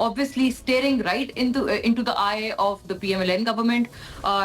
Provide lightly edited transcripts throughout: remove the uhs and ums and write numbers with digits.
obviously staring right into the eye of the PMLN government,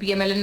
PMLN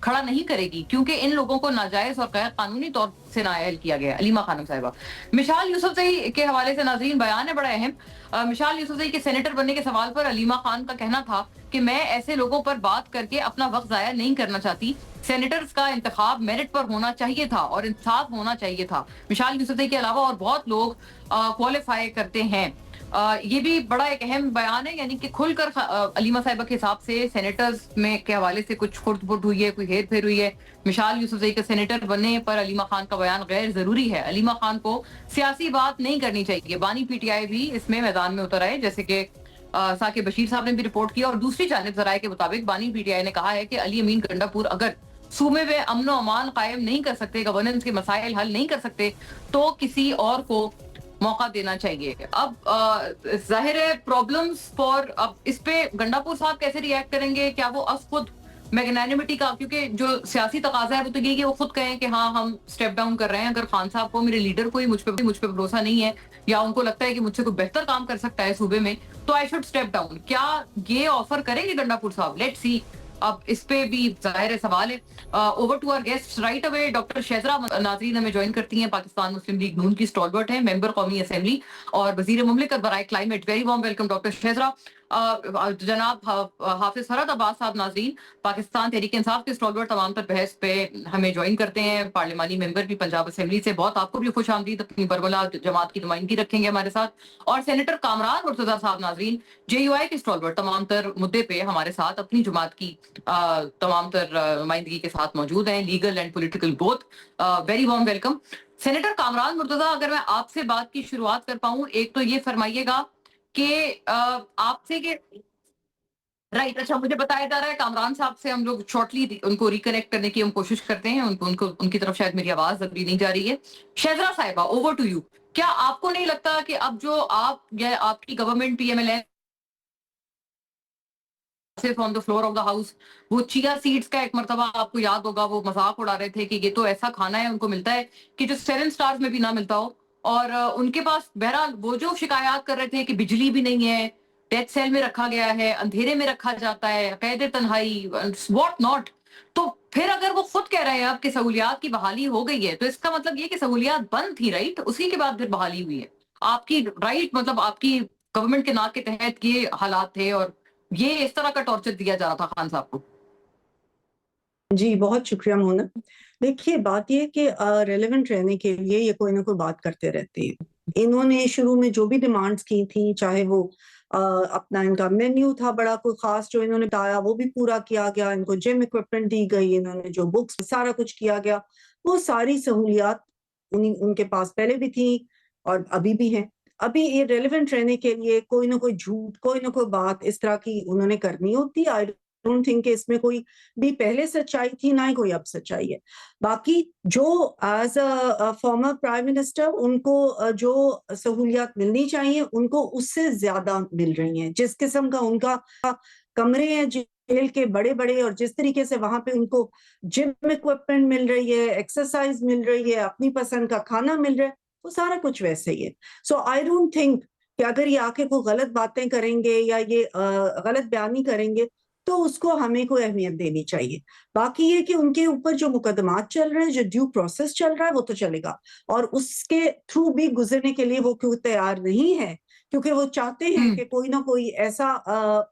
کھڑا نہیں کرے گی کیونکہ ان لوگوں کو ناجائز اور غیر قانونی طور سے نااہل کیا گیا ہے. علیمہ خانم صاحبہ. مشال یوسفزئی کے حوالے سے ناظرین بیان ہے بڑا اہم. مشال یوسفزئی کے سینیٹر بننے کے سوال پر علیمہ خان کا کہنا تھا کہ میں ایسے لوگوں پر بات کر کے اپنا وقت ضائع نہیں کرنا چاہتی. سینیٹرز کا انتخاب میرٹ پر ہونا چاہیے تھا اور انصاف ہونا چاہیے تھا. مشال یوسفزئی کے علاوہ اور بہت لوگ کوالیفائی کرتے ہیں. یہ بھی بڑا ایک اہم بیان ہے, یعنی کہ کھل کر علیمہ صاحبہ کے حساب سے سینیٹرز میں کے حوالے سے کچھ خرد برد ہوئی ہے, کوئی ہیر پھیر ہوئی ہے. مشال یوسفزئی کا سینیٹر بننے پر علیمہ خان کا بیان غیر ضروری ہے. علیمہ خان کو سیاسی بات نہیں کرنی چاہیے. بانی پی ٹی آئی بھی اس میں میدان میں اتر آئے, جیسے کہ ثاقب بشیر صاحب نے بھی رپورٹ کیا. اور دوسری جانب ذرائع کے مطابق بانی پی ٹی آئی نے کہا ہے کہ علی امین گنڈا پور اگر صوبے میں امن و امان قائم نہیں کر سکتے, گورننس کے مسائل حل نہیں کر سکتے, تو کسی اور کو موقع دینا چاہیے. اب ظاہر ہے پرابلمز فار, اب اس پہ گنڈا پور صاحب کیسے ری ایکٹ کریں گے؟ کیا وہ از خود میگنانیمٹی کا, کیونکہ جو سیاسی تقاضا ہے وہ تو یہ کہ وہ خود کہیں کہ ہاں ہم سٹیپ ڈاؤن کر رہے ہیں. اگر خان صاحب کو, میرے لیڈر کو ہی مجھ پہ بھروسہ نہیں ہے, یا ان کو لگتا ہے کہ مجھ سے کوئی بہتر کام کر سکتا ہے صوبے میں, تو آئی شوڈ سٹیپ ڈاؤن. کیا یہ آفر کریں گے گنڈا پور صاحب؟ Let's see. اب اس پہ بھی ظاہر سوال ہے. Over to our guest right away. Doctor Shahzra ناظرین ہمیں جوائن کرتی ہیں, پاکستان مسلم لیگ نون کی اسٹالورٹ ہیں, ممبر قومی اسمبلی اور وزیر مملکت برائے climate. Very warm welcome doctor Shahzra. جناب حافظ فرحت عباس صاحب ناظرین پاکستان تحریک انصاف کے اسٹالورٹ تمام تر بحث پہ ہمیں جوائن کرتے ہیں, پارلیمانی ممبر بھی پنجاب اسمبلی سے. بہت آپ کو بھی خوش آمدید, اپنی برملا جماعت کی نمائندگی رکھیں گے ہمارے ساتھ. اور سینیٹر کامران مرتضیٰ صاحب ناظرین جے یو آئی کے اسٹالورٹ, تمام تر مدعے پہ ہمارے ساتھ اپنی جماعت کی تمام تر نمائندگی کے ساتھ موجود ہیں, legal and political both. Very warm welcome. Senator Kamran Murtaza, اگر میں آپ سے بات کی شروعات کر پاؤں, ایک تو یہ فرمائیے گا کہ آپ سے کہ رائٹ, اچھا مجھے بتایا جا رہا ہے کامران صاحب سے ہم لوگ شارٹلی ان کو ریکنیکٹ کرنے کی ہم کوشش کرتے ہیں. ان کی طرف شاید میری آواز ابھی نہیں جا رہی ہے. شہزرا صاحبہ, اوور ٹو یو. کیا آپ کو نہیں لگتا کہ اب جو آپ یا آپ کی government P M L N on the floor of the house, وہ چیا سیڈز کا ایک مرتبہ آپ کو یاد ہوگا وہ مذاق اڑا رہے تھے کہ یہ تو ایسا کھانا ہے ان کو ملتا ہے کہ جو 7 سٹارز میں بھی نہ ملتا ہو, اور ان کے پاس بہرحال وہ جو شکایات کر رہے تھے کہ بجلی بھی نہیں ہے, ڈیتھ سیل میں رکھا گیا ہے, اندھیرے میں رکھا جاتا ہے, قید تنہائی, واٹ ناٹ. تو پھر اگر وہ خود کہہ رہے ہیں اب کہ سہولیات کی بحالی ہو گئی ہے, تو اس کا مطلب یہ کہ سہولیات بند تھی, رائٹ, اسی کے بعد پھر بحالی ہوئی ہے. آپ کی رائٹ, مطلب آپ کی گورنمنٹ کے ناک کے تحت یہ حالات تھے اور یہ اس طرح کا ٹارچر دیا جا رہا تھا خان صاحب کو. جی بہت شکریہ مونا. دیکھیے بات یہ کہ ریلیونٹ رہنے کے لیے یہ کوئی نہ کوئی بات کرتے رہتے ہیں. انہوں نے شروع میں جو بھی ڈیمانڈز کی تھی, چاہے وہ اپنا ان کا مینیو تھا بڑا کوئی خاص جو انہوں نے بتایا, وہ بھی پورا کیا گیا. ان کو جم اکوپمنٹ دی گئی, انہوں نے جو بکس سارا کچھ کیا گیا. وہ ساری سہولیات ان کے پاس پہلے بھی تھی اور ابھی بھی ہیں. ابھی یہ ریلیونٹ رہنے کے لیے کوئی نہ کوئی جھوٹ, کوئی نہ کوئی بات اس طرح کی انہوں نے کرنی ہوتی. آئی ڈونٹ تھنک کہ اس میں کوئی بھی پہلے سچائی تھی, نہ ہی کوئی اب سچائی ہے. باقی جو as a former prime minister ان کو جو سہولیات ملنی چاہیے ان کو اس سے زیادہ مل رہی ہیں. جس قسم کا ان کا کمرے ہیں جیل کے بڑے بڑے, اور جس طریقے سے وہاں پہ ان کو جم اکوپمنٹ مل رہی ہے, ایکسرسائز مل رہی ہے, اپنی پسند کا کھانا مل رہا ہے, وہ سارا کچھ ویسے ہی ہے. سو آئی ڈونٹ تھنک کہ اگر یہ آ کے کوئی غلط باتیں کریں گے یا یہ غلط بیانی کریں گے تو اس کو ہمیں کوئی اہمیت دینی چاہیے. باقی یہ کہ ان کے اوپر جو مقدمات چل رہے ہیں, جو ڈیو پروسیس چل رہا ہے, وہ تو چلے گا, اور اس کے تھرو بھی گزرنے کے لیے وہ کیوں تیار نہیں ہے, کیونکہ وہ چاہتے ہیں کہ کوئی نہ کوئی ایسا,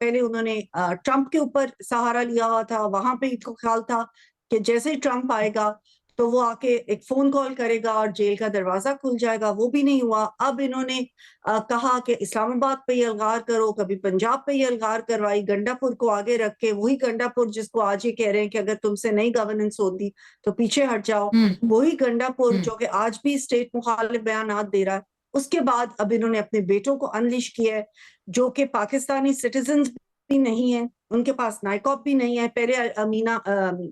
پہلے انہوں نے ٹرمپ کے اوپر سہارا لیا ہوا تھا, وہاں پہ ان کو خیال تھا کہ جیسے ہی ٹرمپ آئے گا تو وہ آ کے ایک فون کال کرے گا اور جیل کا دروازہ کھل جائے گا. وہ بھی نہیں ہوا. اب انہوں نے کہا کہ اسلام آباد پہ یہ الغار کرو, کبھی پنجاب پہ یہ الغار کروائی, گنڈا پور کو آگے رکھ کے, وہی گنڈا پور جس کو آج یہ کہہ رہے ہیں کہ اگر تم سے نئی گورننس ہوتی تو پیچھے ہٹ جاؤ, وہی گنڈا پور جو کہ آج بھی اسٹیٹ مخالف بیانات دے رہا ہے. اس کے بعد اب انہوں نے اپنے بیٹوں کو انلیش کیا ہے جو کہ پاکستانی سٹیزنز بھی نہیں ہیں, ان کے پاس نائکاپ بھی نہیں ہے. پہلے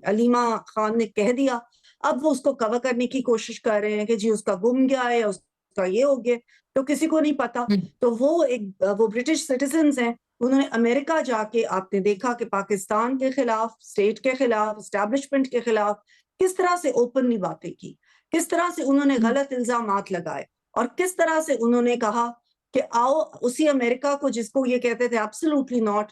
علیمہ خان نے کہہ دیا, اب وہ اس کو کور کرنے کی کوشش کر رہے ہیں کہ جی اس کا گم گیا ہے, اس کا یہ ہو گیا, تو کسی کو نہیں پتا. تو وہ برٹش سٹیزنز ہیں, انہوں نے امریکہ جا کے, آپ نے دیکھا کہ پاکستان کے خلاف, اسٹیٹ کے خلاف, اسٹیبلشمنٹ کے خلاف کس طرح سے اوپنلی باتیں کی, کس طرح سے انہوں نے غلط الزامات لگائے, اور کس طرح سے انہوں نے کہا کہ آؤ اسی امریکہ کو جس کو یہ کہتے تھے ایبسولوٹلی ناٹ,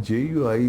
JUI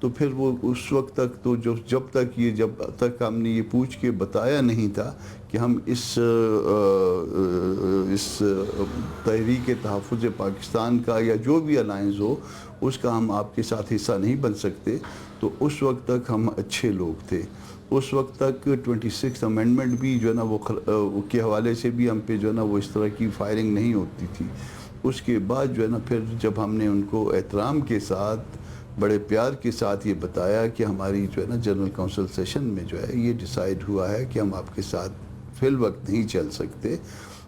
تو پھر وہ اس وقت تک تو جب تک ہم نے یہ پوچھ کے بتایا نہیں تھا کہ ہم اس تحریک تحفظ پاکستان کا یا جو بھی الائنس ہو اس کا ہم آپ کے ساتھ حصہ نہیں بن سکتے، تو اس وقت تک ہم اچھے لوگ تھے. اس وقت تک 26 امینڈمنٹ بھی جو ہے نا وہ کے حوالے سے بھی ہم پہ جو ہے نا وہ اس طرح کی فائرنگ نہیں ہوتی تھی. اس کے بعد جو ہے نا پھر جب ہم نے ان کو احترام کے ساتھ بڑے پیار کے ساتھ یہ بتایا کہ ہماری جو ہے نا جنرل کونسل سیشن میں جو ہے یہ ڈیسائیڈ ہوا ہے کہ ہم آپ کے ساتھ فی الوقت نہیں چل سکتے،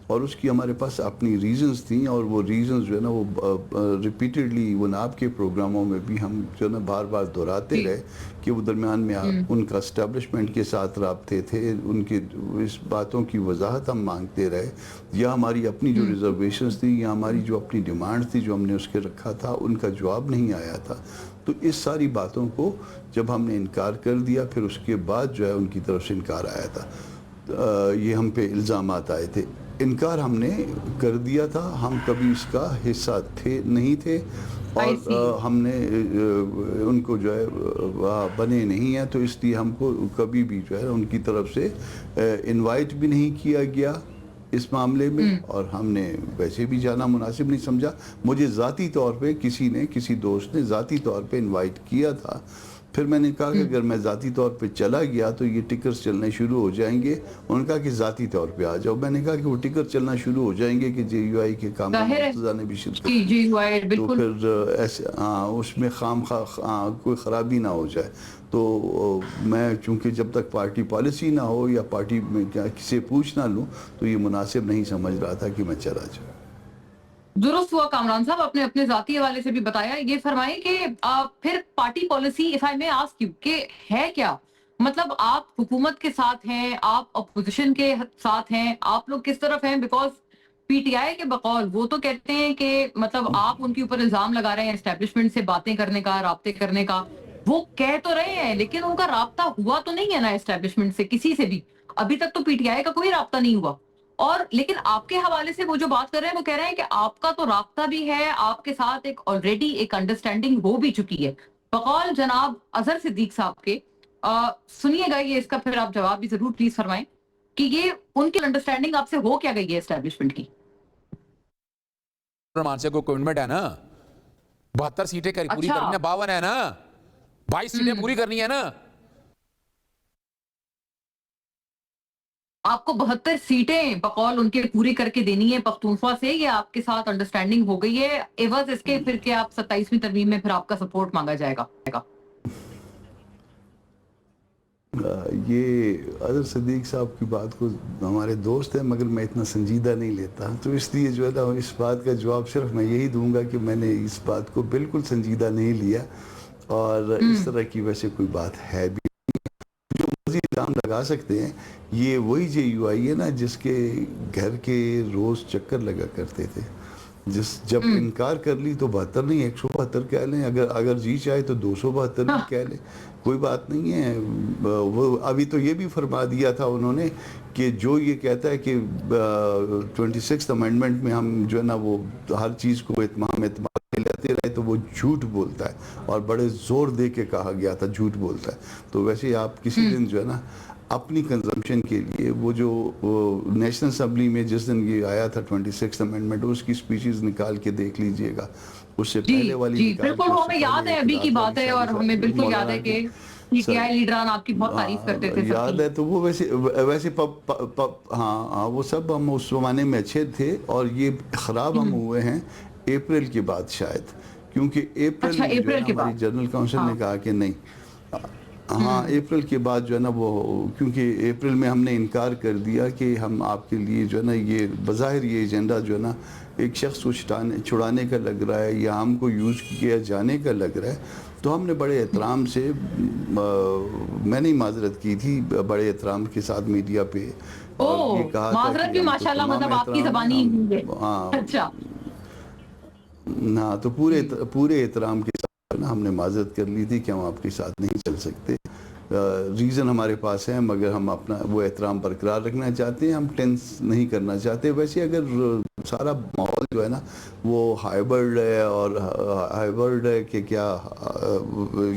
اور اس کی ہمارے پاس اپنی ریزنز تھیں، اور وہ ریزنز جو ہے نا وہ ریپیٹڈلی وہ آپ کے پروگراموں میں بھی ہم جو ہے نا بار بار دہراتے رہے کہ وہ درمیان میں ان کا اسٹیبلشمنٹ کے ساتھ رابطے تھے، ان کے اس باتوں کی وضاحت ہم مانگتے رہے، یا ہماری اپنی جو ریزرویشنز تھیں یا ہماری جو اپنی ڈیمانڈ تھی جو ہم نے اس کے رکھا تھا ان کا جواب نہیں آیا تھا. تو اس ساری باتوں کو جب ہم نے انکار کر دیا، پھر اس کے بعد جو ہے ان کی طرف سے انکار آیا تھا. یہ ہم پہ الزامات آئے تھے، انکار ہم نے کر دیا تھا، ہم کبھی اس کا حصہ نہیں تھے، اور ہم نے ان کو جو ہے بنے نہیں ہیں، تو اس لیے ہم کو کبھی بھی جو ہے ان کی طرف سے انوائٹ بھی نہیں کیا گیا اس معاملے میں، اور ہم نے ویسے بھی جانا مناسب نہیں سمجھا. مجھے ذاتی طور پہ کسی دوست نے ذاتی طور پہ انوائٹ کیا تھا. پھر میں نے کہا کہ اگر میں ذاتی طور پہ چلا گیا تو یہ ٹکرز چلنے شروع ہو جائیں گے. انہوں نے کہا کہ ذاتی طور پہ آ جاؤ. میں نے کہا کہ وہ ٹکر چلنا شروع ہو جائیں گے کہ جے یو آئی کے کام میں نے بھی شرکت کی، تو پھر ایسے اس میں کوئی خرابی نہ ہو جائے. تو میں چونکہ جب تک پارٹی پالیسی نہ ہو یا پارٹی میں کسی پوچھ نہ لوں تو یہ مناسب نہیں سمجھ رہا تھا کہ میں چلا جاؤں. درست ہوا کامران صاحب، اپنے ذاتی حوالے سے بھی بتایا. یہ فرمائیں کہ پھر party policy if I may ask you کہ ہے کیا؟ مطلب آپ حکومت کے ساتھ ہیں، آپ اپوزیشن کے ساتھ ہیں، آپ لوگ کس طرف ہیں؟ بیکاز پی ٹی آئی کے بقول وہ تو کہتے ہیں کہ مطلب آپ ان کے اوپر الزام لگا رہے ہیں اسٹیبلشمنٹ سے باتیں کرنے کا، رابطے کرنے کا. وہ کہہ تو رہے ہیں لیکن ان کا رابطہ ہوا تو نہیں ہے نا اسٹیبلشمنٹ سے کسی سے بھی. ابھی تک تو پی ٹی آئی کا کوئی رابطہ نہیں ہوا. اور لیکن آپ کے حوالے سے وہ جو بات کر رہے ہیں وہ کہہ رہے ہیں کہ آپ کا تو رابطہ بھی ہے، آپ کے ساتھ ایک آلریڈی ایک انڈرسٹینڈنگ ہو بھی چکی ہے. بقول جناب اظہر صدیق صاحب کے سنیے گا یہ، اس کا پھر آپ جواب بھی ضرور پلیز فرمائیں کہ یہ ان کی انڈرسٹینڈنگ آپ سے ہو کیا گئی ہے اسٹیبلشمنٹ کی؟ سے کو کمٹمنٹ ہے نا 72 سیٹیں پوری کرنی ہے، 52 ہے نا، 22 سیٹیں پوری کرنی ہے نا. آپ کو 72 سیٹیں بقول ان کے پوری کر کے دینی ہے پختونخوا سے، یہ آپ کے ساتھ انڈرسٹینڈنگ ہو گئی ہے ایوز اس کے پھر کہ آپ 27ویں ترمیم میں پھر آپ کا سپورٹ مانگا جائے گا؟ یہ اظہر صدیق صاحب کی بات کو ہمارے دوست ہیں مگر میں اتنا سنجیدہ نہیں لیتا، تو اس لیے جو ہے نا اس بات کا جواب صرف میں یہی دوں گا کہ میں نے اس بات کو بالکل سنجیدہ نہیں لیا، اور اس طرح کی ویسے کوئی بات ہے بھی جو مزید الزام لگا سکتے ہیں. یہ وہی جے یو آئی ہے نا جس کے گھر کے روز چکر لگا کرتے تھے، جب انکار کر لی تو 72 نہیں 172 کہہ لیں، اگر جی چاہے تو 272 بھی کہہ لیں، کوئی بات نہیں ہے. وہ ابھی تو یہ بھی فرما دیا تھا انہوں نے کہ جو یہ کہتا ہے کہ 26 امینڈمنٹ میں ہم جو ہے نا وہ ہر چیز کو اتمام لیتے رہے تو وہ جھوٹ بولتا ہے، اور بڑے زور دے کے کہا گیا تھا جھوٹ بولتا ہے. تو ویسے آپ کسی دن جو ہے نا اپنی کنزمپشن کے لیے وہ جو نیشنل اسمبلی میں جس دن یہ آیا تھا 26 امینڈمنٹ اس کی سپیچز نکال کے دیکھ لیجئے گا، اس سے پہلے والی بالکل ہمیں یاد ہے ابھی کی بات ہے، اور ہمیں بالکل یاد ہے کہ پی ٹی آئی لیڈران آپ کی بہت تعریف کرتے تھے. یاد ہے تو وہ ویسے ہاں وہ سب ہم اس زمانے میں اچھے تھے، اور یہ خراب ہم ہوئے ہیں اپریل کے بعد شاید، کیونکہ اپریل میں جو ہے ہماری جنرل کونسل نے کہا کہ نہیں، ہاں اپریل کے بعد جو ہے نا وہ کیونکہ اپریل میں ہم نے انکار کر دیا کہ ہم آپ کے لیے جو ہے نا یہ بظاہر یہ ایجنڈا جو ہے نا ایک شخص کو چھڑانے کا لگ رہا ہے یا ہم کو یوز کیا جانے کا لگ رہا ہے. تو ہم نے بڑے احترام سے میں نے معذرت کی تھی بڑے احترام کے ساتھ میڈیا پہ، اور یہ کہا تھا معذرت بھی ماشاءاللہ مطلب آپ کی زبانی ہے. اچھا ہاں تو پورے احترام کے ساتھ ہم نے معذرت کر لی تھی کہ ہم آپ کے ساتھ نہیں چل سکتے. ریزن ہمارے پاس ہے مگر ہم اپنا وہ احترام برقرار رکھنا چاہتے ہیں، ہم ٹینس نہیں کرنا چاہتے. ویسے اگر سارا ماحول ماحول جو ہے نا وہ ہائبرڈ ہے، اور ہائبرڈ ہے کہ کیا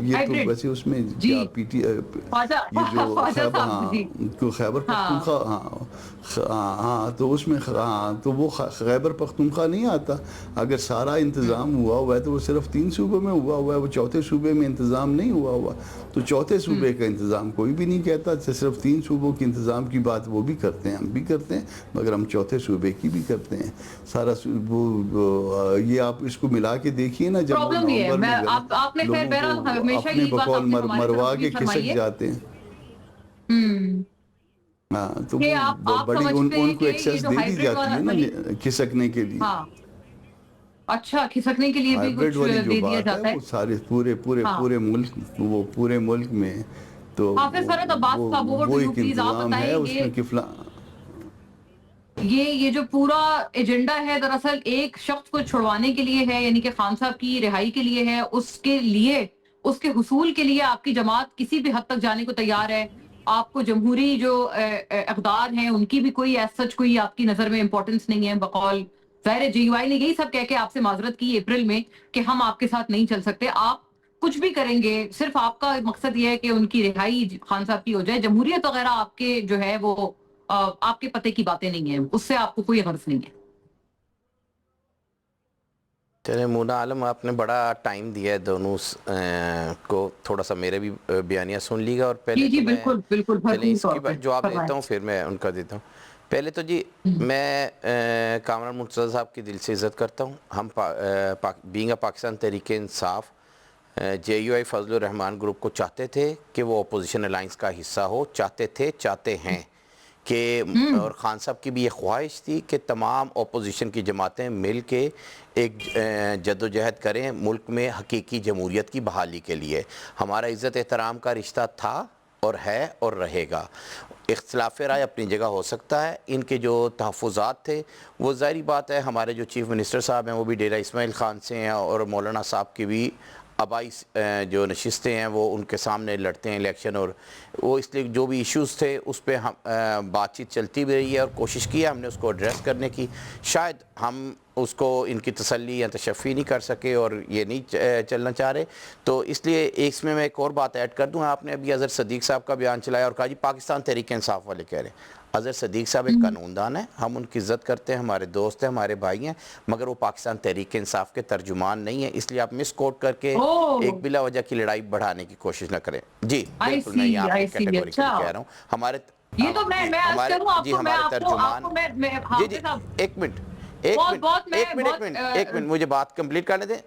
یہ تو ویسے اس میں کیا پی ٹی یہ جو خیبر، ہاں خیبر پختونخوا، ہاں تو اس میں تو وہ خیبر پختونخوا نہیں آتا. اگر سارا انتظام ہوا ہے تو وہ صرف 3 صوبوں میں ہوا ہے، وہ چوتھے صوبے میں انتظام نہیں ہوا. تو چوتھے صوبے کا انتظام کوئی بھی نہیں کہتا، صرف 3 صوبوں کے انتظام کی بات وہ بھی کرتے ہیں، ہم بھی کرتے ہیں، مگر ہم چوتھے صوبے کی بھی کرتے ہیں. سارا یہ آپ اس کو ملا کے دیکھیے نا، جب وہ نومبر میں لوگوں کو اپنے بقول مروا کے کھسک جاتے ہیں. ہاں تو وہ بڑی ان کو ایکسیس دے دی جاتی ہے نا کھسکنے کے لیے. اچھا کھسکنے کے لیے بھی کچھ دے دیا جاتا ہے وہ سارے پورے ملک، وہ پورے ملک میں تو حافظ فرحت عباس صاحب وہ ایک انتظام ہے اس میں کہ یہ جو پورا ایجنڈا ہے دراصل ایک شخص کو چھڑوانے کے لیے ہے، یعنی کہ خان صاحب کی رہائی کے لیے ہے. اس کے حصول کے لیے آپ کی جماعت کسی بھی حد تک جانے کو تیار ہے. آپ کو جمہوری جو اقدار ہیں ان کی بھی کوئی ایز سچ کوئی آپ کی نظر میں امپورٹنس نہیں ہے. بقول ظاہر جے یو آئی نے یہی سب کہہ کے آپ سے معذرت کی اپریل میں کہ ہم آپ کے ساتھ نہیں چل سکتے، آپ کچھ بھی کریں گے، صرف آپ کا مقصد یہ ہے کہ ان کی رہائی خان صاحب کی ہو جائے. جمہوریت وغیرہ آپ کے جو ہے وہ آپ کے پتے کی باتیں نہیں ہیں، اس سے آپ کو کوئی غرض نہیں ہے. چلیں مونا عالم، آپ نے بڑا ٹائم دیا ہے دونوں کو، تھوڑا سا میرے بھی بیانیہ سن لی گا. اور پہلے جی تو میں بالکل چلیں اس کی جواب فرمائیں. دیتا ہوں، پھر میں ان کا دیتا ہوں. پہلے تو جی میں کامران مرتضیٰ صاحب کی دل سے عزت کرتا ہوں. ہم being a Pakistan Tehreek Insaf J you I Fazal Rahman group کو چاہتے تھے کہ وہ اپوزیشن الائنس کا حصہ ہو، چاہتے ہیں کہ، اور خان صاحب کی بھی یہ خواہش تھی کہ تمام اپوزیشن کی جماعتیں مل کے ایک جدوجہد کریں ملک میں حقیقی جمہوریت کی بحالی کے لیے. ہمارا عزت احترام کا رشتہ تھا اور ہے اور رہے گا. اختلاف رائے اپنی جگہ ہو سکتا ہے. ان کے جو تحفظات تھے وہ ظاہری بات ہے، ہمارے جو چیف منسٹر صاحب ہیں وہ بھی ڈیرہ اسماعیل خان سے ہیں، اور مولانا صاحب کی بھی آبائی جو نشستیں ہیں وہ ان کے سامنے لڑتے ہیں الیکشن، اور وہ اس لیے جو بھی ایشوز تھے اس پہ بات چیت چلتی بھی رہی ہے اور کوشش کی ہے ہم نے اس کو ایڈریس کرنے کی. شاید ہم اس کو ان کی تسلی یا تشفی نہیں کر سکے اور یہ نہیں چلنا چاہ رہے. تو اس لیے اس میں ایک اور بات ایڈ کر دوں. آپ نے ابھی اظہر صدیق صاحب کا بیان چلایا اور کہا جی پاکستان تحریک انصاف والے کہہ رہے ہیں. اظہر صدیق صاحب ایک قانون دان ہیں، ہم ان کی عزت کرتے ہیں، ہمارے دوست ہیں، ہمارے بھائی ہیں، مگر وہ پاکستان تحریک انصاف کے ترجمان نہیں ہیں. اس لیے آپ مس کوٹ کر کے ایک بلا وجہ کی لڑائی بڑھانے کی کوشش نہ کریں. جی بالکل میں یہاں پہ کیٹیگوری کے لیے کہہ رہا ہوں. ہمارے یہ تو میں عرض کروں آپ کو، میں ترجمان، جی ایک منٹ مجھے بات کمپلیٹ کرنے دیں.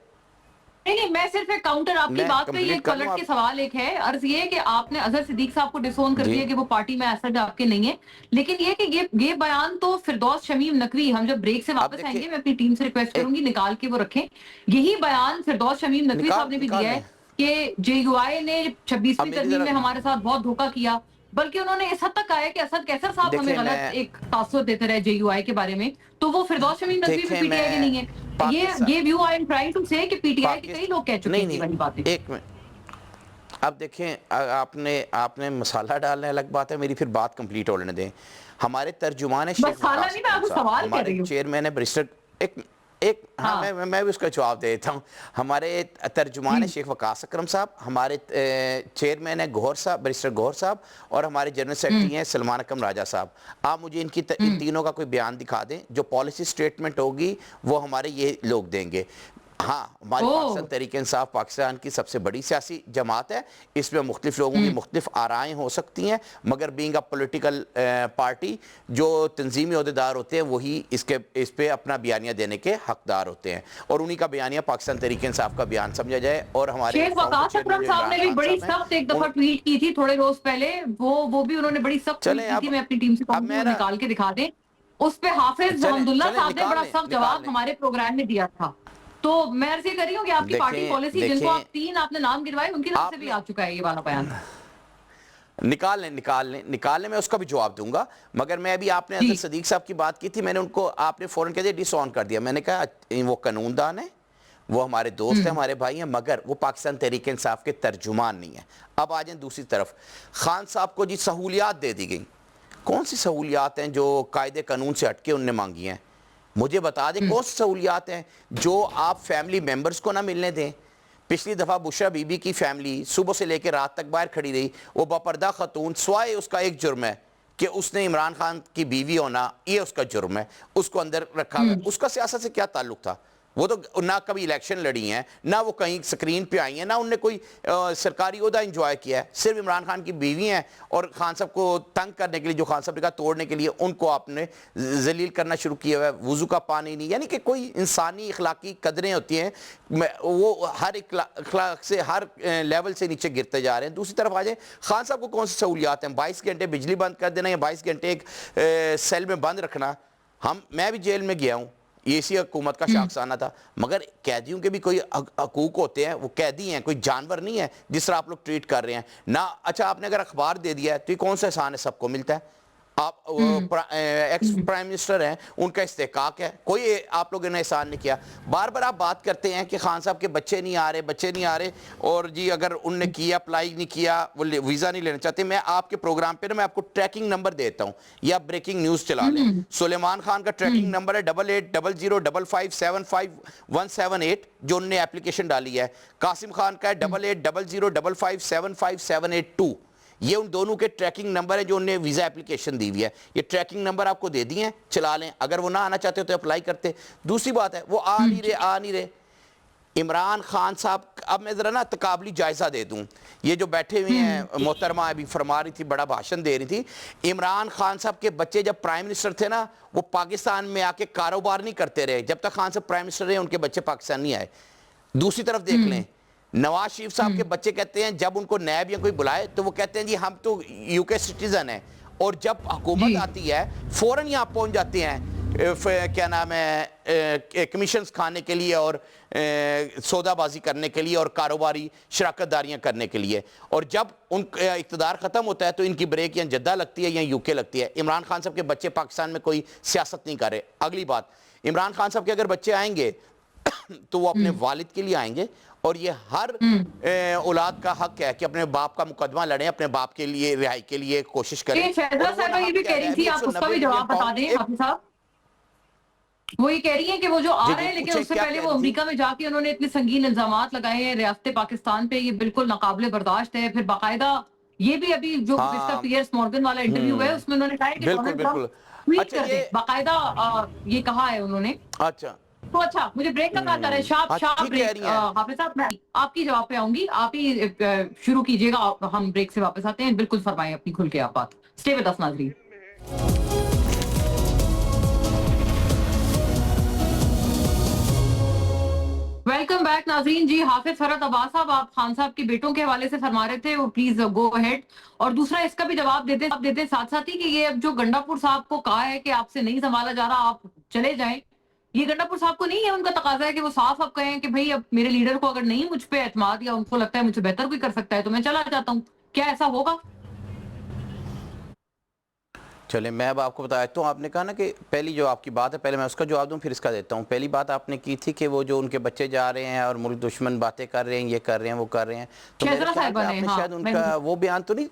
نہیں میں صرف ایک کاؤنٹر آپ کی بات پہ یہ پلٹ کے سوال ایک ہے. عرض یہ کہ آپ نے اظہر صدیق صاحب کو ڈسون کر دیا کہ وہ پارٹی میں ایسا آپ کے نہیں ہے، لیکن یہ کہ یہ بیان تو فردوس شمیم نقوی، ہم جب بریک سے واپس آئیں گے میں اپنی ٹیم سے ریکویسٹ کروں گی نکال کے وہ رکھیں. یہی بیان فردوس شمیم نقوی صاحب نے بھی دیا ہے کہ جے یو آئی نے 26ویں ترمیم میں ہمارے ساتھ بہت دھوکہ کیا، بلکہ انہوں نے اس حد تک کہا ہے کہ اسد کیسر صاحب ہمیں غلط ایک تاثر دیتے رہے جے یو آئی کے بارے میں. تو وہ فردوس شمیم نقوی بھی پی ٹی آئی کے نہیں ہے. یہ view I am trying to say کہ پی ٹی آئی کے کئی لوگ کہہ چکے ہیں والی باتیں. ایک منٹ، اب دیکھیں آپ نے مسالہ ڈالنا الگ بات ہے، میری پھر بات کمپلیٹ ہو لینے دیں. ہمارے ترجمان شیخ وقاص صاحب، ہمارے چیئرمین برسٹر، میں بھی اس کا جواب دے دیتا ہوں. ہمارے ترجمان شیخ وقاص اکرم صاحب، ہمارے چیئرمین ہیں گوھر صاحب، برسٹر گوھر صاحب، اور ہمارے جنرل سیکرٹری ہیں سلمان اکرم راجہ صاحب. آپ مجھے ان تینوں کا کوئی بیان دکھا دیں. جو پالیسی سٹیٹمنٹ ہوگی وہ ہمارے یہ لوگ دیں گے. ہاں ہماری پاکستان تحریک انصاف پاکستان کی سب سے بڑی سیاسی جماعت ہے. اس میں مختلف لوگوں کی مختلف آرائیں ہو سکتی ہیں، مگر بینگ اے پولیٹیکل پارٹی جو تنظیمی عہدیدار ہوتے ہیں وہی اس پہ اپنا بیانیہ دینے کے حقدار ہوتے ہیں، اور انہی کا بیانیہ پاکستان تحریک انصاف کا بیان سمجھا جائے. اور ہمارے شیخ وقاص اکرم صاحب نے بھی بڑی سخت ایک دفعہ ٹویٹ کی تھی تھوڑے روز پہلے، وہ بھی انہوں نے بڑی سخت ٹویٹ کی تھی. میں اپنی ٹیم سے کہوں گی نکال کے دکھا دیں. اس پہ حافظ حمداللہ صاحب نے بڑا سخت جواب ہمارے پروگرام میں دیا تھا. تو میں عرض یہ کر رہی ہوں کہ آپ کی پارٹی پالیسی جن کو آپ نے نام گنوائے ان کی طرف سے بھی آ چکا ہے یہ والا بیان. نکال لیں میں اس کا بھی جواب دوں گا. مگر میں ابھی آپ نے اظہر صدیق صاحب کی بات کی تھی، میں نے ان کو آپ نے فوراً کہہ دیا ڈس آن کر دیا. میں نے کہا وہ قانون دان ہیں، وہ ہمارے دوست ہیں، ہمارے بھائی ہیں، مگر وہ پاکستان تحریک انصاف کے ترجمان نہیں ہیں. اب آ جائیں دوسری طرف. خان صاحب کو جی سہولیات دے دی گئیں. کون سی سہولیات ہیں جو قاعدے قانون سے ہٹ کے ان نے مانگی ہیں؟ مجھے بتا دیں کون سی سہولیات ہیں جو آپ فیملی ممبرز کو نہ ملنے دیں. پچھلی دفعہ بشرا بی بی کی فیملی صبح سے لے کے رات تک باہر کھڑی رہی, وہ باپردہ خاتون, سوائے اس کا ایک جرم ہے کہ اس نے عمران خان کی بیوی ہونا, یہ اس کا جرم ہے, اس کو اندر رکھا ہوا ہے. اس کا سیاست سے کیا تعلق تھا؟ وہ تو نہ کبھی الیکشن لڑی ہیں, نہ وہ کہیں سکرین پہ آئی ہیں, نہ انہوں نے کوئی سرکاری عہدہ انجوائے کیا ہے. صرف عمران خان کی بیوی ہیں, اور خان صاحب کو تنگ کرنے کے لیے, جو خان صاحب نے کہا توڑنے کے لیے, ان کو آپ نے ذلیل کرنا شروع کیا ہوا ہے. وضو کا پانی نہیں, یعنی کہ کوئی انسانی اخلاقی قدریں ہوتی ہیں, وہ ہر اخلاق سے ہر لیول سے نیچے گرتے جا رہے ہیں. دوسری طرف آ جائیں, خان صاحب کو کون سی سہولیات ہیں؟ 22 گھنٹے بجلی بند کر دینا یا 22 گھنٹے ایک سیل میں بند رکھنا. میں بھی جیل میں گیا ہوں, یہ اسی حکومت کا شاخسانہ تھا, مگر قیدیوں کے بھی کوئی حقوق ہوتے ہیں, وہ قیدی ہیں, کوئی جانور نہیں ہے جس طرح آپ لوگ ٹریٹ کر رہے ہیں نا. اچھا آپ نے اگر اخبار دے دیا ہے تو یہ کون سا احسان ہے؟ سب کو ملتا ہے. آپ ایکس پرائم منسٹر ہیں, ان کا استحقاق ہے, کوئی آپ لوگوں نے احسان نہیں کیا. بار بار آپ بات کرتے ہیں کہ خان صاحب کے بچے نہیں آ رہے, اور جی اگر ان نے کیا, اپلائی نہیں کیا, وہ ویزا نہیں لینا چاہتے. میں آپ کے پروگرام پہ نا میں آپ کو ٹریکنگ نمبر دیتا ہوں, یا بریکنگ نیوز چلا لیں. سلیمان خان کا ٹریکنگ نمبر ہے 8800555178, جو انہوں نے اپلیکیشن ڈالی ہے. قاسم خان کا ہے 880055575782. یہ ان دونوں کے ٹریکنگ نمبر ہیں جو انہیں ویزا اپلیکیشن دی ہوئی ہے. یہ ٹریکنگ نمبر آپ کو دے دیے ہیں, چلا لیں. اگر وہ نہ آنا چاہتے تو اپلائی کرتے. دوسری بات ہے, وہ آ نہیں رہے. عمران خان صاحب, اب میں ذرا نا تقابلی جائزہ دے دوں. یہ جو بیٹھے ہوئے ہیں, محترمہ ابھی فرما رہی تھی, بڑا بھاشن دے رہی تھی. عمران خان صاحب کے بچے جب پرائم منسٹر تھے نا, وہ پاکستان میں آ کے کاروبار نہیں کرتے رہے. جب تک خان صاحب پرائم منسٹر رہے, ان کے بچے پاکستان نہیں آئے. دوسری طرف دیکھ لیں, نواز شریف صاحب کے بچے کہتے ہیں جب ان کو نیب یا کوئی بلائے تو وہ کہتے ہیں جی ہم تو یو کے سٹیزن ہیں, اور جب حکومت آتی ہے فوراً یہاں پہنچ جاتے ہیں, کیا نام ہے, کمیشنز کھانے کے لیے, اور سودا بازی کرنے کے لیے, اور کاروباری شراکت داریاں کرنے کے لیے. اور جب ان اقتدار ختم ہوتا ہے تو ان کی بریک یا جدہ لگتی ہے یا یو کے لگتی ہے. عمران خان صاحب کے بچے پاکستان میں کوئی سیاست نہیں کر رہے. اگلی بات, عمران خان صاحب کے اگر بچے آئیں گے تو وہ اپنے والد کے لیے آئیں گے, اور یہ ہر اولاد کا حق ہے کہ اپنے باپ کا مقدمہ لڑیں, اپنے باپ کے لیے رہائی کے لیے کوشش کریں. شہزاد صاحبہ یہ بھی کہہ رہی تھی, آپ اس کا بھی جواب بتا دیں حافظ صاحب. وہ یہ کہہ رہی ہیں کہ وہ جو آ رہے ہیں, لیکن اس سے پہلے وہ امریکہ میں جا کے انہوں نے اتنے سنگین الزامات لگائے ہیں ریاست پاکستان پہ, یہ بالکل ناقابل برداشت ہے. پھر باقاعدہ یہ بھی ابھی جو اس کا پیئرس مورگن والا انٹرویو ہے, اس میں انہوں نے کہا ہے کہ ڈونلڈ ٹرمپ ٹویٹ کر دیں, باقاعدہ یہ کہا ہے انہوں نے. اچھا تو اچھا, مجھے بریک کا کہا جا رہا ہے, شارپ بریک. حافظ صاحب میں آپ کی جواب پہ آؤں گی, آپ ہی شروع کیجئے گا, ہم بریک سے واپس آتے ہیں. بالکل فرمائیں اپنی کھل کے آپ بات. اسٹے ود اس ناظرین. ویلکم بیک ناظرین. جی حافظ فرحت عباس صاحب, آپ خان صاحب کے بیٹوں کے حوالے سے فرما رہے تھے, وہ پلیز گو اہیڈ. اور دوسرا اس کا بھی جواب دیتے ساتھ ساتھ ہی کہ یہ اب جو گنڈاپور صاحب کو کہا ہے کہ آپ سے نہیں سنبھالا جا رہا, آپ چلے جائیں, یہ گنڈاپور صاحب کو نہیں ہے. ان کا تقاضا ہے کہ وہ صاف اب کہیں کہ بھئی اب میرے لیڈر کو اگر نہیں مجھ پہ اعتماد, یا ان کو لگتا ہے مجھ سے بہتر کوئی کر سکتا ہے, تو میں چلا جاتا ہوں. کیا ایسا ہوگا؟ چلیں میں اب آپ کو بتایا تو, آپ نے کہا نا کہ پہلی جو آپ کی بات ہے, پہلے میں اس کا جواب دوں پھر اس کا دیتا ہوں. پہلی بات آپ نے کی تھی کہ وہ جو ان کے بچے جا رہے ہیں اور ملک دشمن باتیں کر رہے ہیں, یہ کر رہے ہیں, وہ کر رہے ہیں, تو میرے خیال میں آپ نے شاید ان کا وہ بیان تو نہیں,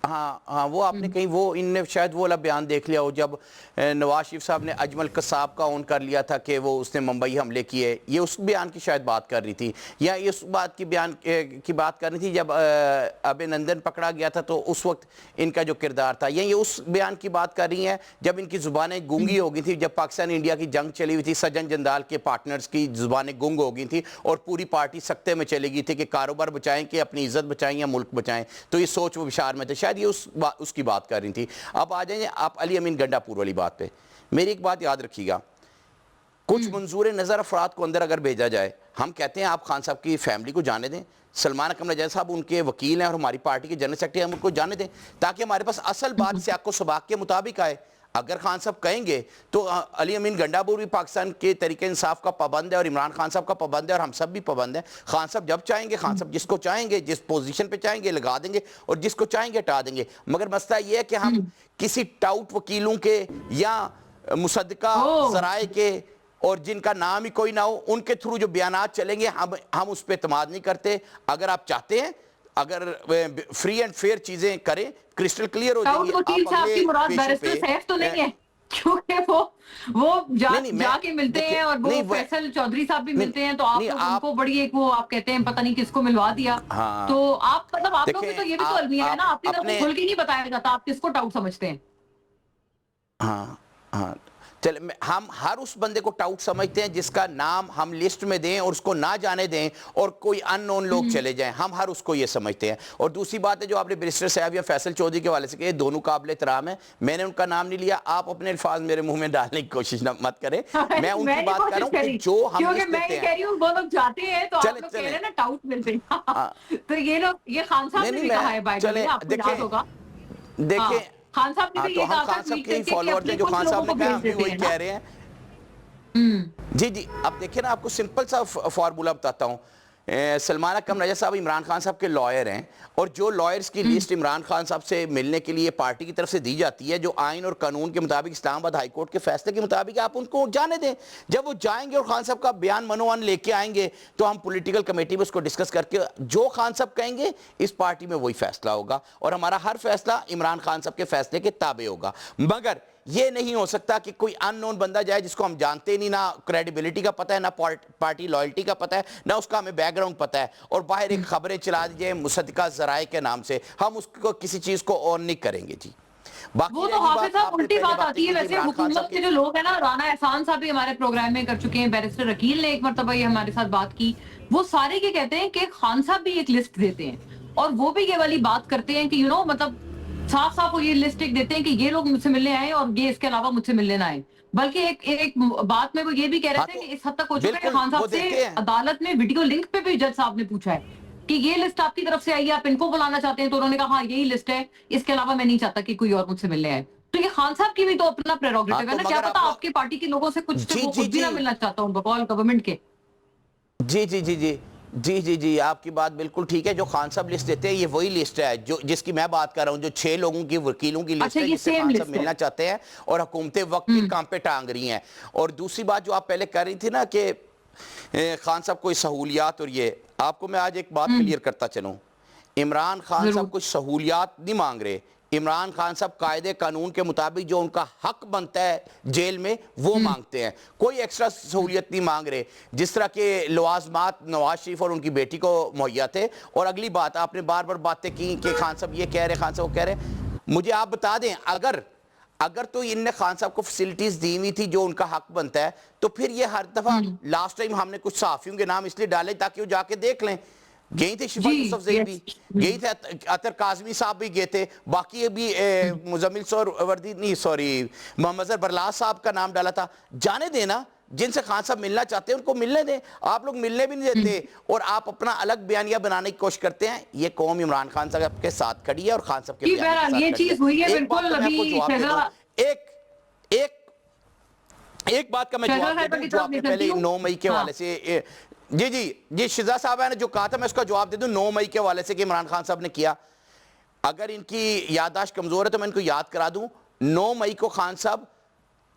ہاں وہ آپ نے کہیں وہ ان نے شاید وہ والا بیان دیکھ لیا ہو جب نواز شریف صاحب نے اجمل قصاب کا اون کر لیا تھا کہ وہ اس نے ممبئی حملے کیے. یہ اس بیان کی شاید بات کر رہی تھی, یا اس بات کی بیان کی بات کر رہی تھی جب ابھینندن پکڑا گیا تھا تو اس وقت ان کا جو کردار تھا, یا یہ اس بیان کی بات کر رہی ہیں جب ان کی زبانیں گونگی ہو گئی تھی, جب پاکستان انڈیا کی جنگ چلی ہوئی تھی, سجن جندال کے پارٹنرز کی زبانیں گونگ ہو گئی تھی اور پوری پارٹی سکتے میں چلے گئی تھی کہ کاروبار بچائیں کہ اپنی عزت بچائیں یا ملک بچائیں. تو یہ سوچ وہ بشار میں تھے, شاید یہ اس کی بات کر رہی تھی. اب آ جائیں آپ علی امین گنڈاپور والی بات پہ. میری ایک بات یاد رکھیے گا, کچھ منظور نظر افراد کو اندر اگر بھیجا جائے, ہم کہتے ہیں آپ خان صاحب کی فیملی کو جانے دیں, سلمان اکرم نجار صاحب ان کے وکیل ہیں اور ہماری پارٹی کے جنرل سیکرٹری, ہم ان کو جانے دیں تاکہ ہمارے پاس اصل بات سیاق و سباق کے مطابق آئے. اگر خان صاحب کہیں گے تو علی امین گنڈاپور بھی پاکستان کے طریقہ انصاف کا پابند ہے, اور عمران خان صاحب کا پابند ہے, اور ہم سب بھی پابند ہیں. خان صاحب جب چاہیں گے, خان صاحب جس کو چاہیں گے, جس پوزیشن پہ چاہیں گے لگا دیں گے, اور جس کو چاہیں گے ہٹا دیں گے. مگر مسئلہ یہ ہے کہ ہم کسی ٹاؤٹ وکیلوں کے یا مصدقہ ذرائع کے, اور جن کا نام ہی کوئی نہ ہو, ان کے تھرو جو بیانات چلیں گے ہم اس پہ اعتماد نہیں کرتے. اگر آپ چاہتے ہیں اگر فری اینڈ فیئر چیزیں کریں, کرسٹل کلیئر ہو جائیں گے. وکیل صاحب کی مراد بیرسٹر سیف تو نہیں ہے؟ کیونکہ وہ جا کے ملتے ہیں اور وہ فیصل چودھری صاحب بھی ملتے ہیں تو آپ لوگ ان کو بڑی ایک وہ آپ کہتے ہیں پتہ نہیں کس کو ملوا دیا. تو آپ مطلب آپ لوگ بھی تو یہ بھی تو المیہ ہے نا, آپ کی طرف کھل کے نہیں بتایا جاتا آپ کس کو ٹاؤٹ سمجھتے ہیں. ہاں چل ہم ہر اس بندے کو ٹاؤٹ سمجھتے ہیں جس کا نام ہم لسٹ میں دیں اور اس کو نہ جانے دیں اور کوئی ان نون لوگ چلے جائیں, ہم ہر اس کو یہ سمجھتے ہیں. اور دوسری بات ہے جو آپ نے بیرسٹر صاحب یا فیصل چودھری کے حوالے سے کہے, دونوں قابل احترام ہیں, میں نے ان کا نام نہیں لیا, آپ اپنے الفاظ میرے منہ میں ڈالنے کی کوشش مت کریں, میں ان کی بات کر رہا ہوں کہ جو ہم لسٹ دیتے ہیں. میں یہ کہہ رہی ہوں وہ لوگ جاتے ہیں تو آپ لوگ کہہ رہے ہیں نا ٹاؤٹ ملتے ہیں, تو یہ لوگ یہ خان صاحب نے بھی کہا ہے بائی دا وے, آپ کو یاد ہوگا. دیکھیں خان صاحب نے بھی یہ کہا تھا ٹویٹ کر کے کہ اپنے کچھ لوگوں کو بھیج دیتے ہیں. کہہ رہے ہیں جی اب دیکھیں نا, آپ کو سمپل سا فارمولا بتاتا ہوں. سلمان اکرم رجا صاحب عمران خان صاحب کے لائر ہیں, اور جو لائرز کی لسٹ عمران خان صاحب سے ملنے کے لیے پارٹی کی طرف سے دی جاتی ہے, جو آئین اور قانون کے مطابق اسلام آباد ہائی کورٹ کے فیصلے کے مطابق آپ ان کو جانے دیں. جب وہ جائیں گے اور خان صاحب کا بیان منوان لے کے آئیں گے تو ہم پولیٹیکل کمیٹی میں اس کو ڈسکس کر کے جو خان صاحب کہیں گے اس پارٹی میں وہی فیصلہ ہوگا, اور ہمارا ہر فیصلہ عمران خان صاحب کے فیصلے کے تابع ہوگا. مگر یہ نہیں ہو سکتا کہ کوئی ان نون بندہ جائے جس کو ہم جانتے نہیں, نہ کریڈیبلٹی کا پتہ ہے, نہ پارٹی لائلٹی کا پتہ ہے, نہ اس کا ہمیں بیک گراؤنڈ پتہ ہے, اور باہر ایک خبریں چلا دیجئے مصدقہ ذرائع کے نام سے, ہم اس کو کسی چیز کو اون نہیں کریں گے. جی وہ تو حافظ صاحب الٹی بات آتی ہے. ویسے حکومت کے جو لوگ ہیں نا, رانا احسان صاحب بھی ہمارے پروگرام میں کر چکے ہیں, بیرسٹر عقیل نے ایک مرتبہ یہ ہمارے ساتھ بات کی, وہ سارے یہ کہتے ہیں کہ خان صاحب بھی ایک لسٹ دیتے ہیں, اور وہ بھی یہ والی بات کرتے ہیں کہ مطلب صاف صاف وہ یہ لسٹ ایک دیتے ہیں کہ یہ لوگ مجھ سے ملنے آئے اور یہ اس کے علاوہ مجھ سے ملنے نہ آئے. بلکہ ایک بات میں وہ یہ بھی کہہ رہے تھے کہ اس حد تک ہو چکا ہے کہ خان صاحب سے عدالت میں ویڈیو لنک پہ بھی جج صاحب نے پوچھا ہے کہ یہ لسٹ آپ کی طرف سے آئی ہے, آپ ان کو بلانا چاہتے ہیں, تو انہوں نے کہا ہاں یہی لسٹ ہے, اس کے علاوہ میں نہیں چاہتا کہ کوئی اور مجھ سے ملنے آئے. تو یہ خان صاحب کی بھی تو اپنا پریروگیٹو ہے نا, کیا پتا آپ کی پارٹی کے لوگوں سے کچھ وہ خود بھی نہ ملنا چاہتا ہوں بقول گورنمنٹ کے. جی آپ کی بات بالکل ٹھیک ہے. جو خان صاحب لسٹ دیتے ہیں یہ وہی لسٹ ہے جس کی میں بات کر رہا ہوں, جو 6 لوگوں کی وکیلوں کی لسٹ ہے جس سے خان صاحب ملنا چاہتے ہیں اور حکومتیں وقت کی کام پہ ٹانگ رہی ہیں. اور دوسری بات جو آپ پہلے کر رہی تھی نا کہ خان صاحب کوئی سہولیات, اور یہ آپ کو میں آج ایک بات کلیئر کرتا چلوں, عمران خان صاحب کچھ سہولیات نہیں مانگ رہے. عمران خان صاحب قاعدے قانون کے مطابق جو ان کا حق بنتا ہے جیل میں وہ مانگتے ہیں, کوئی ایکسٹرا سہولیت نہیں مانگ رہے, جس طرح کے لوازمات نواز شریف اور ان کی بیٹی کو مہیا تھے. اور اگلی بات, آپ نے بار بار باتیں کی کہ خان صاحب یہ کہہ رہے, خان صاحب وہ کہہ رہے, مجھے آپ بتا دیں اگر تو ان نے خان صاحب کو فیسلٹیز دی ہوئی تھی جو ان کا حق بنتا ہے, تو پھر یہ ہر دفعہ لاسٹ ٹائم ہم نے کچھ صحافیوں کے نام اس لیے ڈالے تاکہ وہ جا کے دیکھ لیں. گئی تھے شفا یوسف زئی بھی گئی تھے, عطر کاظمی صاحب بھی گئے تھے, باقی بھی مزمل محمد برلاس صاحب کا نام ڈالا تھا. جانے دینا, جن سے خان صاحب ملنا چاہتے ہیں ان کو ملنے دیں. آپ لوگ ملنے بھی نہیں دیتے اور آپ اپنا الگ بیانیہ بنانے کی کوشش کرتے ہیں. یہ قوم عمران خان صاحب کے ساتھ کھڑی ہے اور خان صاحب کے بیانیہ کے ساتھ کھڑی ہے. ایک بات کا میں جواب دے دوں جو آپ نے پہلے 9 مئی کے حوالے سے جی شہزاد صاحب نے جو کہا تھا میں اس کا جواب دے دوں 9 مئی کے حوالے سے کہ عمران خان صاحب نے کیا. اگر ان کی یادداشت کمزور ہے تو میں ان کو یاد کرا دوں, 9 مئی کو خان صاحب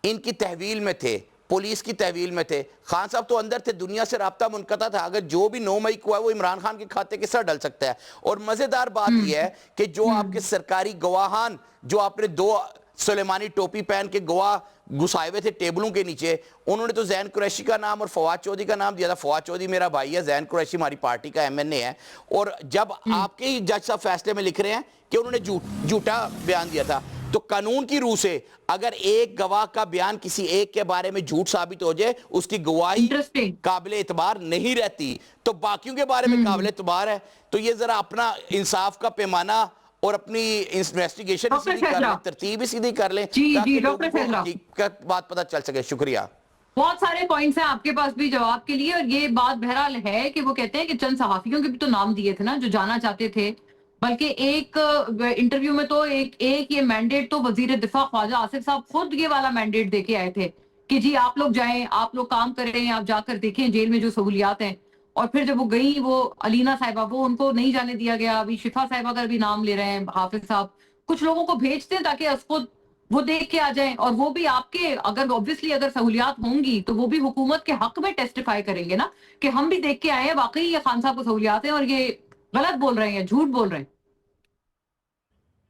ان کی تحویل میں تھے, پولیس کی تحویل میں تھے. خان صاحب تو اندر تھے, دنیا سے رابطہ منقطع تھا. اگر جو بھی 9 مئی کو ہے وہ عمران خان کے کھاتے کے سر ڈل سکتا ہے. اور مزیدار بات یہ ہے کہ جو آپ کے سرکاری گواہان, جو آپ نے 2 سلیمانی ٹوپی پہن کے گواہ گھسائے ہوئے تھے ٹیبلوں کے نیچے, انہوں نے تو زین قریشی کا نام اور فواد چودھری کا نام دیا تھا. فواد چودھری میرا بھائی ہے, زین قریشی ہماری پارٹی کا MNA ہے. اور جب آپ کے ہی جج صاحب فیصلے میں لکھ رہے ہیں کہ انہوں نے جھوٹا بیان دیا تھا, تو قانون کی روح سے اگر ایک گواہ کا بیان کسی ایک کے بارے میں جھوٹ ثابت ہو جائے, اس کی گواہی قابل اعتبار نہیں رہتی, تو باقیوں کے بارے میں قابل اعتبار ہے. تو یہ ذرا اپنا انصاف کا پیمانہ اور اپنی انویسٹیگیشن سیدھی کر لیں, ترتیب سیدھی کر لیں, تاکہ لوگوں کو حقیقت بات پتہ چل سکے. شکریہ. بہت سارے پوائنٹس ہیں آپ کے پاس بھی جواب کے لیے, اور یہ بات بہرحال ہے کہ وہ کہتے ہیں کہ چند صحافیوں کے بھی تو نام دیے تھے نا جو جانا چاہتے تھے. بلکہ ایک انٹرویو میں تو ایک یہ مینڈیٹ تو وزیر دفاع خواجہ آصف صاحب خود یہ والا مینڈیٹ دے کے آئے تھے کہ جی آپ لوگ جائیں, آپ لوگ کام کریں, آپ جا کر دیکھیں جیل میں جو سہولیات ہیں. اور پھر جب وہ گئی, وہ علینا صاحبہ, وہ ان کو نہیں جانے دیا گیا. ابھی شفا صاحبہ کا بھی نام لے رہے ہیں حافظ صاحب, کچھ لوگوں کو بھیجتے ہیں تاکہ اس کو وہ دیکھ کے آ جائیں. اور وہ بھی آپ کے اگر سہولیات ہوں گی تو وہ بھی حکومت کے حق میں ٹیسٹیفائی کریں گے نا کہ ہم بھی دیکھ کے آئے ہیں واقعی یہ خان صاحب کو سہولیات ہیں اور یہ غلط بول رہے ہیں, جھوٹ بول رہے ہیں.